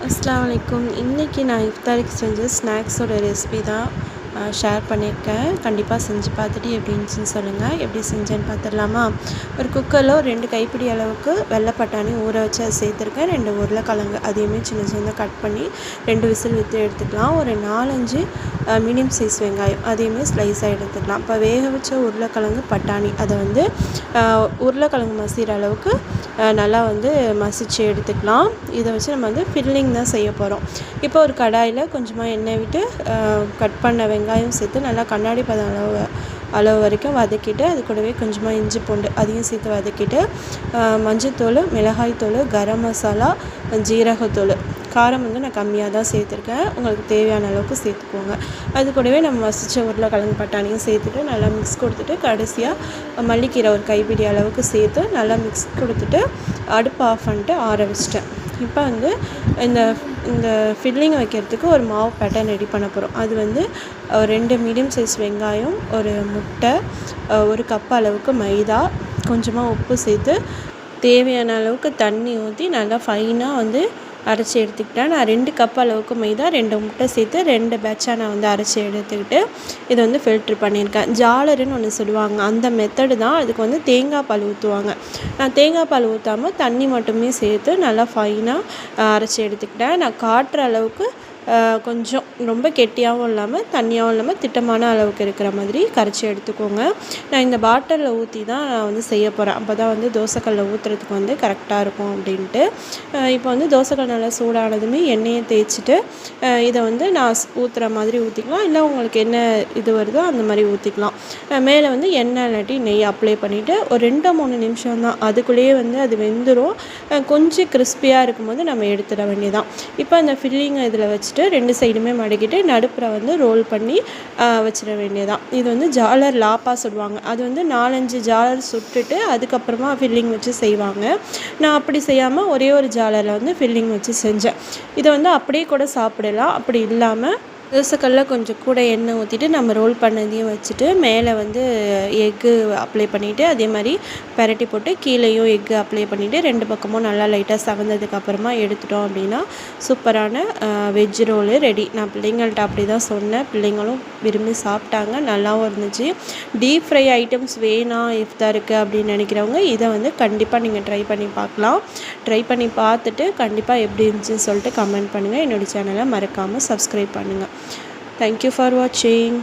அஸ்ஸலாமு அலைக்கும். இன்றைக்கி நான் இஃப்தாருக்கு செஞ்ச ஸ்நாக்ஸோட ரெசிபி தான் ஷேர் பண்ணியிருக்கேன். கண்டிப்பாக செஞ்சு பார்த்துட்டு எப்படி இருந்துச்சுன்னு சொல்லுங்கள். எப்படி செஞ்சேன்னு பார்த்துடலாமா? ஒரு குக்கரில் ஒரு 2 கைப்பிடி அளவுக்கு வெள்ளை பட்டாணி ஊற வச்சு அதை சேர்த்துருக்கேன். 2 உருளைக்கிழங்கு அதையுமே சின்ன சின்னதாக கட் பண்ணி 2 விசில் விட்டு எடுத்துக்கலாம். ஒரு 4-5 மீடியம் சைஸ் வெங்காயம் அதையுமே ஸ்லைஸாக எடுத்துக்கலாம். இப்போ வேக வச்ச உருளைக்கிழங்கு பட்டாணி அதை வந்து உருளைக்கிழங்கு மசிகிற அளவுக்கு நல்லா வந்து மசிச்சு எடுத்துக்கலாம். இதை வச்சு நம்ம வந்து ஃபில்லிங் தான் செய்ய போகிறோம். இப்போ ஒரு கடாயில் கொஞ்சமாக எண்ணெய் விட்டு கட் பண்ண வெங்காயம் சேர்த்து நல்லா கண்ணாடி பதம் அளவு வரைக்கும் வதக்கிட்டு, அது கூடவே கொஞ்சமாக இஞ்சி பூண்டு அதையும் சேர்த்து வதக்கிட்டு, மஞ்சள்தூள், மிளகாய்த்தூள், கரம் மசாலா, ஜீரகத்தூள், காரம் வந்து நான் கம்மியாக தான் சேர்த்துருக்கேன். உங்களுக்கு தேவையான அளவுக்கு சேர்த்துக்கோங்க. அது கூடவே நம்ம மசித்த உருளைக்கிழங்கு பட்டாணியும் சேர்த்துட்டு நல்லா மிக்ஸ் கொடுத்துட்டு, கடைசியாக மல்லிக்கீரை ஒரு கைப்பிடி அளவுக்கு சேர்த்து நல்லா மிக்ஸ் கொடுத்துட்டு அடுப்பு ஆஃப் பண்ணிட்டு ஆற வச்சிட்டேன். இப்போ வந்து இந்த ஃபில்லிங் வைக்கிறதுக்கு ஒரு மாவு பேட்டர்ன் ரெடி பண்ண போகிறோம். அது வந்து 2 மீடியம் சைஸ் வெங்காயம், ஒரு முட்டை, 1 கப் அளவுக்கு மைதா, கொஞ்சமாக உப்பு சேர்த்து தேவையான அளவுக்கு தண்ணி ஊற்றி நல்லா ஃபைனாக வந்து அரைச்சி எடுத்துக்கிட்டேன். நான் 2 கப் அளவுக்கு மைதா, 2 முட்டை சேர்த்து 2 பேட்சாக நான் வந்து அரைச்சி எடுத்துக்கிட்டு இதை வந்து ஃபில்ட்ரு பண்ணியிருக்கேன். ஜாலருன்னு ஒன்று சொல்லுவாங்க, அந்த மெத்தடு தான். அதுக்கு வந்து தேங்காய் பால் ஊற்றுவாங்க. நான் தேங்காய் பால் ஊற்றாமல் தண்ணி மட்டுமே சேர்த்து நல்லா ஃபைனாக அரைச்சி எடுத்துக்கிட்டேன். நான் காட்டுற அளவுக்கு கொஞ்சம் ரொம்ப கெட்டியாகவும் இல்லாமல் தண்ணியாகவும் இல்லாமல் திட்டமான அளவுக்கு இருக்கிற மாதிரி கரைச்சி எடுத்துக்கோங்க. நான் இந்த பாட்டிலில் ஊற்றி தான் நான் வந்து செய்ய போகிறேன். அப்போ தான் வந்து தோசைக்கல்லில் ஊற்றுறதுக்கு வந்து கரெக்டாக இருக்கும் அப்படின்ட்டு. இப்போ வந்து தோசைக்கல் நல்லா சூடானதுமே எண்ணெயை தேய்ச்சிட்டு இதை வந்து நான் ஊற்றுற மாதிரி ஊற்றிக்கலாம். இல்லை உங்களுக்கு என்ன இது வருதோ அந்த மாதிரி ஊற்றிக்கலாம். மேலே வந்து எண்ணெய் இல்லாட்டி நெய் அப்ளை பண்ணிவிட்டு ஒரு 2-3 நிமிஷம் தான், அதுக்குள்ளேயே வந்து அது வெந்துடும். கொஞ்சம் கிறிஸ்பியாக இருக்கும்போது நம்ம எடுத்துட வேண்டியதான். இப்போ அந்த ஃபில்லிங்கை இதில் வச்சு 2 சைடுமே மடக்கிட்டு நடுப்புற வந்து ரோல் பண்ணி வச்சிட வேண்டியதான். இது வந்து ஜாலர் லாப்பா சுடுவாங்க. அது வந்து 4-5 ஜாலர் சுட்டுட்டு அதுக்கப்புறமா ஃபில்லிங் வச்சு செய்வாங்க. நான் அப்படி செய்யாமல் ஒரே ஒரு ஜாலரில் வந்து ஃபில்லிங் வச்சு செஞ்சேன். இதை வந்து அப்படியே கூட சாப்பிடலாம். அப்படி இல்லாமல் தோசைக்கல்லில் கொஞ்சம் கூட எண்ணெய் ஊற்றிட்டு நம்ம ரோல் பண்ணதையும் வச்சுட்டு மேலே வந்து எக்கு அப்ளை பண்ணிவிட்டு அதே மாதிரி பெரட்டி போட்டு கீழேயும் எக்கு அப்ளை பண்ணிவிட்டு 2 பக்கமும் நல்லா லைட்டாக சவந்ததுக்கப்புறமா எடுத்துட்டோம் அப்படின்னா சூப்பரான வெஜ் ரோலு ரெடி. நான் பிள்ளைங்கள்ட்ட அப்படி தான் சொன்னேன். பிள்ளைங்களும் விரும்பி சாப்பிட்டாங்க, நல்லாவும் இருந்துச்சு. டீப் ஃப்ரை ஐட்டம்ஸ் வேணாம் இஃப்தாருக்கு அப்படின்னு நினைக்கிறவங்க இதை வந்து கண்டிப்பாக நீங்கள் ட்ரை பண்ணி பார்க்கலாம். ட்ரை பண்ணி பார்த்துட்டு கண்டிப்பாக எப்படி இருந்துச்சுன்னு சொல்லிட்டு கமெண்ட் பண்ணுங்கள். என்னோடய சேனலை மறக்காமல் சப்ஸ்கிரைப் பண்ணுங்கள். Thank you for watching.